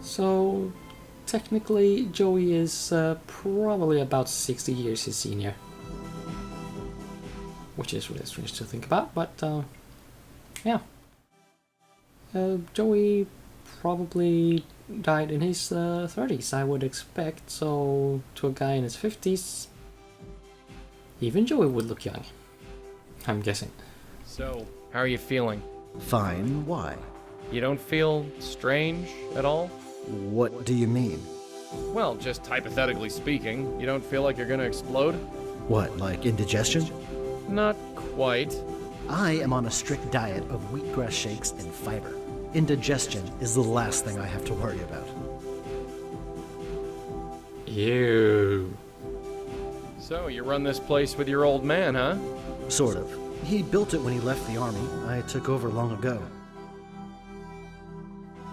So, technically, Joey is probably about 60 years his senior. Which is really strange to think about, but yeah. Joey probably died in his 30s, I would expect, so to a guy in his 50s, even Joey would look young, I'm guessing. So, how are you feeling? Fine, why? You don't feel strange at all? What do you mean? Well, just hypothetically speaking, you don't feel like you're gonna explode? What, like indigestion? Not quite. I am on a strict diet of wheatgrass shakes and fiber. Indigestion is the last thing I have to worry about. Ew. So, you run this place with your old man, huh? Sort of. He built it when he left the army. I took over long ago.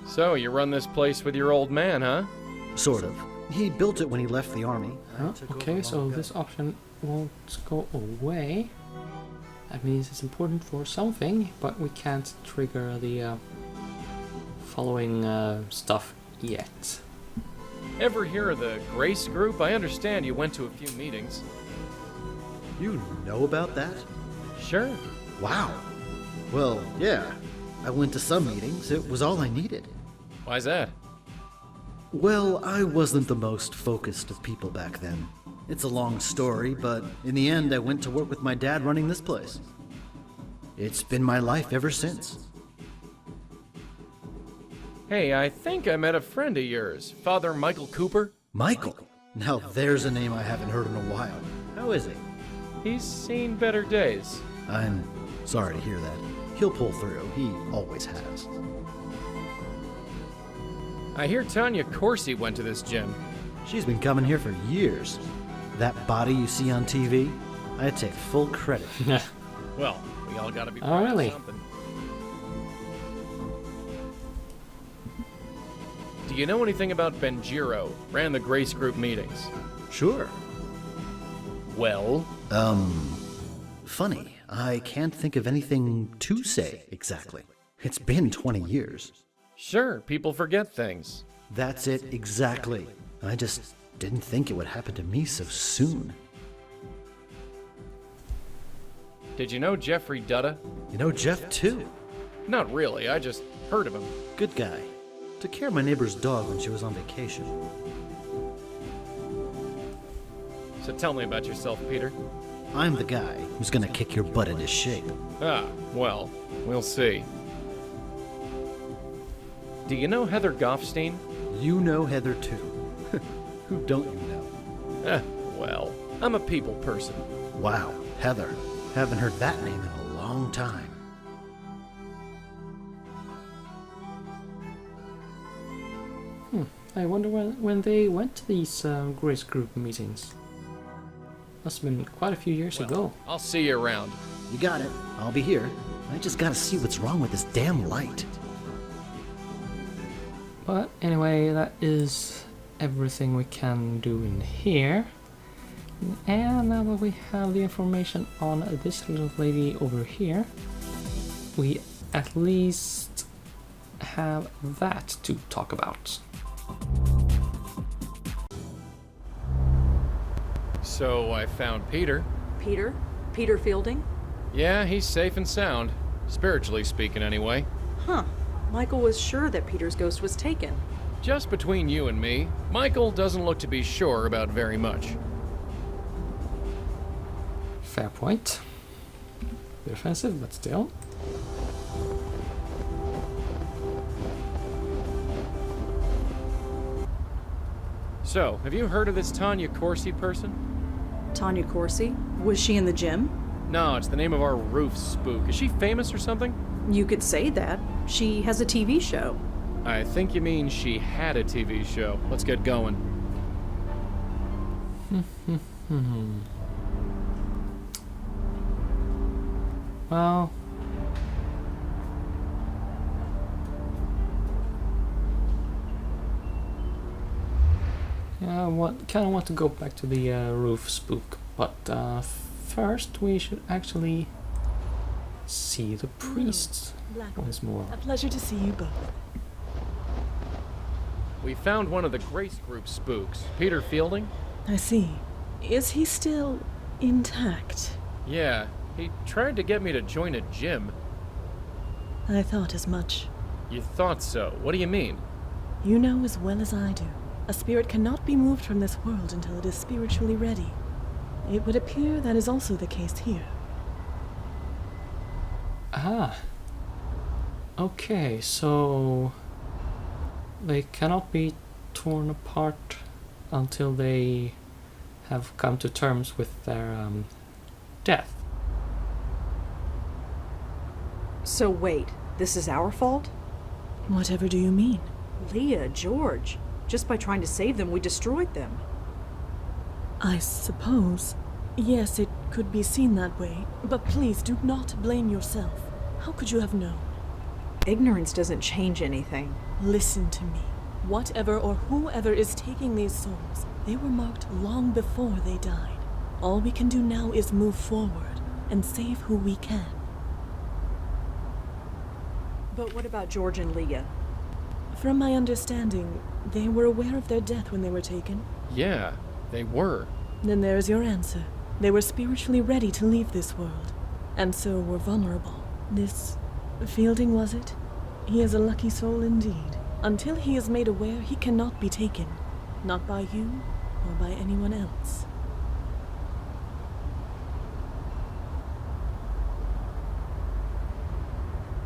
So, you run this place with your old man, huh? Sort of. He built it when he left the army. Okay, so this option won't go away. That means it's important for something, but we can't trigger the following stuff yet. Ever hear of the Grace Group? I understand you went to a few meetings. You know about that? Sure. Wow. Well, yeah. I went to some meetings. It was all I needed. Why's that? Well, I wasn't the most focused of people back then. It's a long story, but in the end, I went to work with my dad running this place. It's been my life ever since. Hey, I think I met a friend of yours, Father Michael Cooper. Michael? Now there's a name I haven't heard in a while. How is he? He's seen better days. I'm sorry to hear that. He'll pull through. He always has. I hear Tanya Corsi went to this gym. She's been coming here for years. That body you see on TV, I take full credit. Well, we all gotta be Oh, proud really? of something. Do you know anything about Benjiro? Ran the Grace Group meetings. Sure. Well? Funny. I can't think of anything to say exactly. It's been 20 years. Sure, people forget things. That's it exactly. I just didn't think it would happen to me so soon. Did you know Jeffrey Dutta? You know Jeff too. Not really, I just heard of him. Good guy. Took care of my neighbor's dog when she was on vacation. So tell me about yourself, Peter. I'm the guy who's gonna kick your butt into shape. Ah, well, we'll see. Do you know Heather Goffstein? You know Heather too. Who don't you know? Well, I'm a people person. Wow, Heather. Haven't heard that name in a long time. I wonder when they went to these Grace Group meetings. Must have been quite a few years ago. I'll see you around. You got it. I'll be here. I just gotta see what's wrong with this damn light. But anyway, that is everything we can do in here. And now that we have the information on this little lady over here, we at least have that to talk about. So I found Peter. Peter? Peter Fielding? Yeah, he's safe and sound. Spiritually speaking, anyway. Huh. Michael was sure that Peter's ghost was taken. Just between you and me, Michael doesn't look to be sure about very much. Fair point. Bit offensive, but still. So, have you heard of this Tanya Corsi person? Tanya Corsi? Was she in the gym? No, it's the name of our roof spook. Is she famous or something? You could say that. She has a TV show. I think you mean she had a TV show. Let's get going. Well, yeah, kind of want to go back to the roof spook, but first we should actually see the priests once more. A pleasure to see you both. We found one of the Grace Group spooks, Peter Fielding. I see. Is he still intact? Yeah, he tried to get me to join a gym. I thought as much. You thought so? What do you mean? You know as well as I do. A spirit cannot be moved from this world until it is spiritually ready. It would appear that is also the case here. Ah. Okay, so they cannot be torn apart until they have come to terms with their death. So wait, this is our fault? Whatever do you mean? Leah, George. Just by trying to save them, we destroyed them. I suppose. Yes, it could be seen that way. But please do not blame yourself. How could you have known? Ignorance doesn't change anything. Listen to me. Whatever or whoever is taking these souls, they were marked long before they died. All we can do now is move forward and save who we can. But what about George and Leah? From my understanding, they were aware of their death when they were taken. Yeah, they were. Then there's your answer. They were spiritually ready to leave this world, and so were vulnerable. This Fielding, was it? He is a lucky soul indeed. Until he is made aware, he cannot be taken. Not by you, or by anyone else.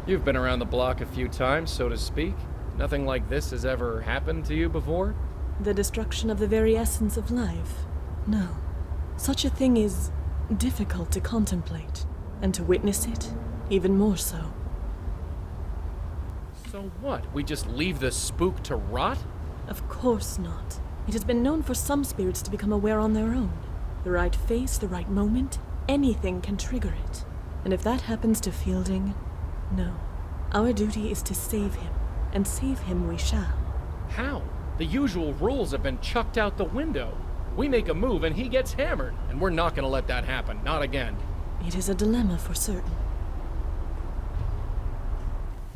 You've been around the block a few times, so to speak. Nothing like this has ever happened to you before? The destruction of the very essence of life? No. Such a thing is difficult to contemplate, and to witness it, even more so. So what? We just leave the spook to rot? Of course not. It has been known for some spirits to become aware on their own. The right face, the right moment, anything can trigger it. And if that happens to Fielding, no. Our duty is to save him, and save him we shall. How? The usual rules have been chucked out the window. We make a move and he gets hammered, and we're not gonna let that happen, not again. It is a dilemma for certain.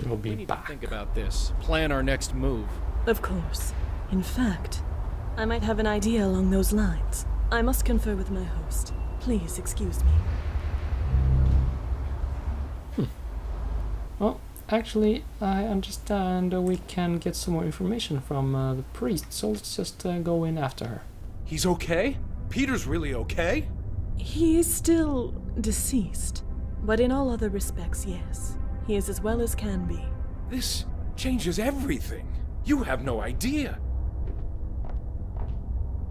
We'll We be need back. to think about this, plan our next move. Of course. In fact, I might have an idea along those lines. I must confer with my host. Please excuse me. Well, actually, I understand we can get some more information from the priest, so let's just go in after her. He's okay? Peter's really okay? He is still deceased, but in all other respects, yes. He is as well as can be. This changes everything. You have no idea.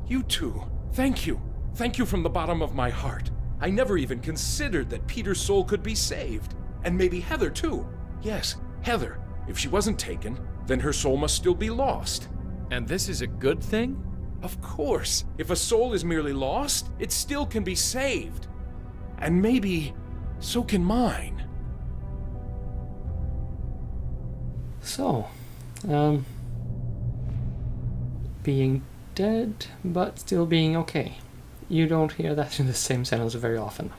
You two, thank you. Thank you from the bottom of my heart. I never even considered that Peter's soul could be saved. And maybe Heather, too. Yes, Heather. If she wasn't taken, then her soul must still be lost. And this is a good thing? Of course. If a soul is merely lost, it still can be saved. And maybe so can mine. So, being dead, but still being okay. You don't hear that in the same sentence very often.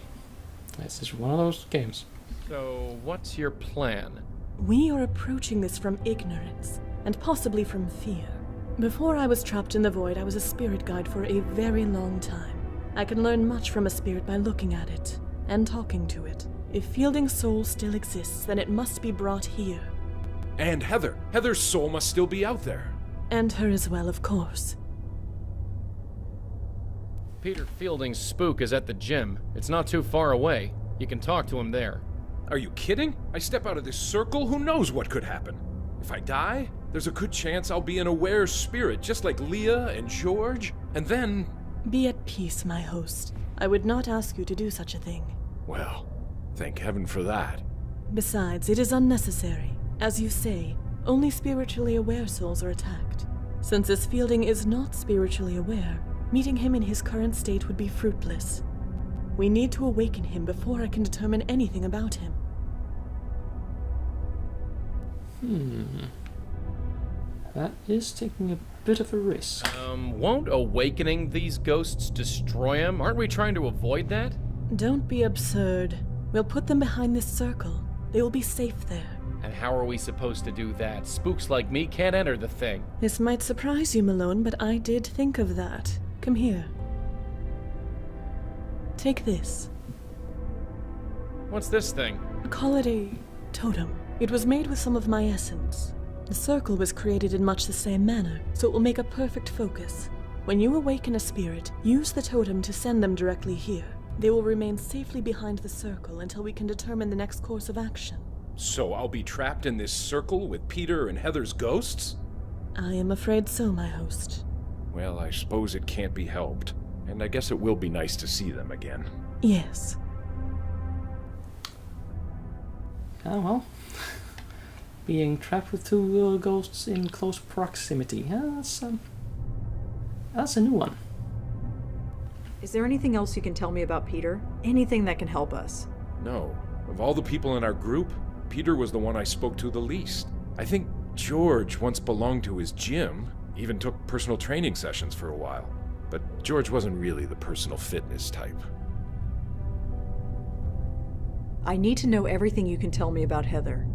This is one of those games. So, what's your plan? We are approaching this from ignorance, and possibly from fear. Before I was trapped in the void, I was a spirit guide for a very long time. I can learn much from a spirit by looking at it, and talking to it. If Fielding's soul still exists, then it must be brought here. And Heather. Heather's soul must still be out there. And her as well, of course. Peter Fielding's spook is at the gym. It's not too far away. You can talk to him there. Are you kidding? I step out of this circle, who knows what could happen? If I die, there's a good chance I'll be an aware spirit, just like Leah and George, and then... Be at peace, my host. I would not ask you to do such a thing. Well, thank heaven for that. Besides, it is unnecessary. As you say, only spiritually aware souls are attacked. Since this Fielding is not spiritually aware, meeting him in his current state would be fruitless. We need to awaken him before I can determine anything about him. That is taking a bit of a risk. Won't awakening these ghosts destroy him? Aren't we trying to avoid that? Don't be absurd. We'll put them behind this circle. They will be safe there. And how are we supposed to do that? Spooks like me can't enter the thing. This might surprise you, Malone, but I did think of that. Come here. Take this. What's this thing? Call it a totem. It was made with some of my essence. The circle was created in much the same manner, so it will make a perfect focus. When you awaken a spirit, use the totem to send them directly here. They will remain safely behind the circle until we can determine the next course of action. So I'll be trapped in this circle with Peter and Heather's ghosts? I am afraid so, my host. Well, I suppose it can't be helped. And I guess it will be nice to see them again. Yes. Oh well. Being trapped with two ghosts in close proximity. Yeah, that's a new one. Is there anything else you can tell me about Peter? Anything that can help us? No. Of all the people in our group, Peter was the one I spoke to the least. I think George once belonged to his gym, even took personal training sessions for a while. But George wasn't really the personal fitness type. I need to know everything you can tell me about Heather.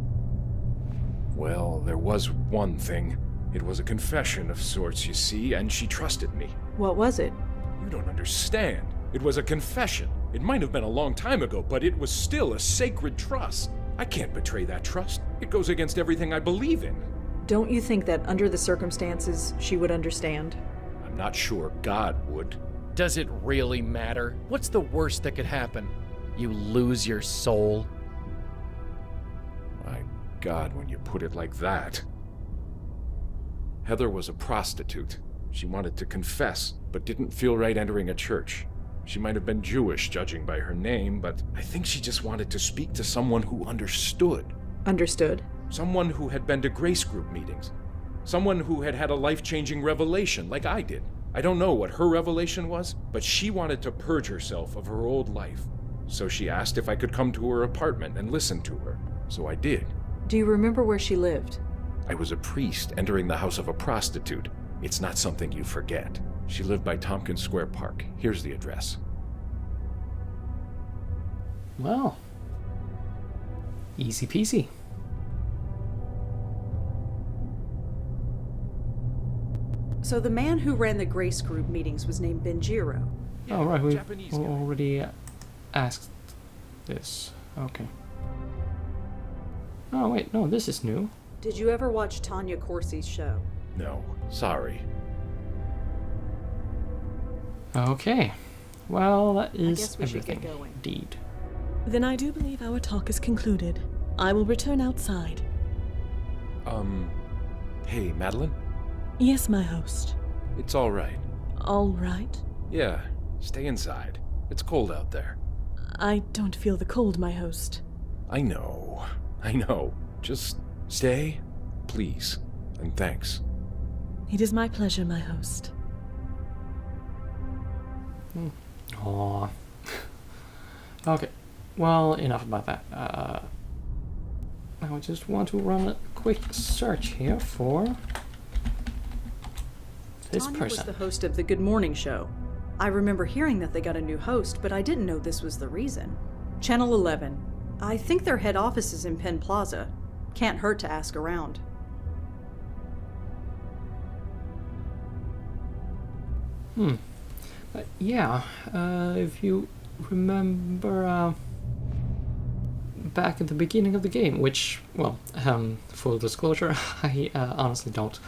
Well, there was one thing. It was a confession of sorts, you see, and she trusted me. What was it? You don't understand. It was a confession. It might have been a long time ago, but it was still a sacred trust. I can't betray that trust. It goes against everything I believe in. Don't you think that under the circumstances, she would understand? I'm not sure God would. Does it really matter? What's the worst that could happen? You lose your soul? My God, when you put it like that. Heather was a prostitute. She wanted to confess, but didn't feel right entering a church. She might have been Jewish, judging by her name, but I think she just wanted to speak to someone who understood. Understood? Someone who had been to grace group meetings. Someone who had had a life-changing revelation, like I did. I don't know what her revelation was, but she wanted to purge herself of her old life. So she asked if I could come to her apartment and listen to her. So I did. Do you remember where she lived? I was a priest entering the house of a prostitute. It's not something you forget. She lived by Tompkins Square Park. Here's the address. Well, easy peasy. So the man who ran the Grace Group meetings was named Benjiro. Oh right, we Japanese guy. already asked this. Okay. Oh wait, no, this is new. Did you ever watch Tanya Corsi's show? No, sorry. Okay. Well, that is guess we should get everything. going. Indeed. Then I do believe our talk is concluded. I will return outside. Hey, Madeline? Yes, my host. It's all right. All right. Yeah, stay inside. It's cold out there. I don't feel the cold, my host. I know. Just stay, please, and thanks. It is my pleasure, my host. Aww. Okay. Well, enough about that. I just want to run a quick search here for this Tanya person. was the host of the Good Morning Show. I remember hearing that they got a new host, but I didn't know this was the reason. Channel 11. I think their head office is in Penn Plaza. Can't hurt to ask around. Yeah, if you remember back at the beginning of the game, which, well, full disclosure, I honestly don't.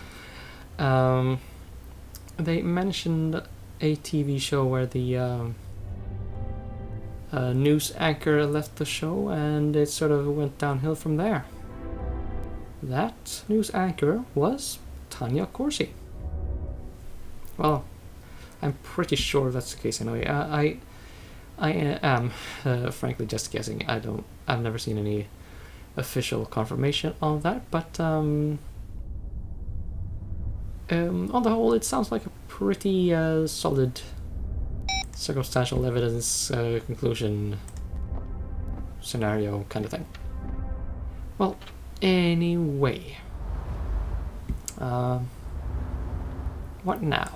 They mentioned a TV show where the news anchor left the show and it sort of went downhill from there. That news anchor was Tanya Corsi. Well, I'm pretty sure that's the case anyway. I am frankly just guessing. I've never seen any official confirmation on that, but on the whole, it sounds like a pretty solid circumstantial evidence conclusion scenario kind of thing. Well, anyway, what now?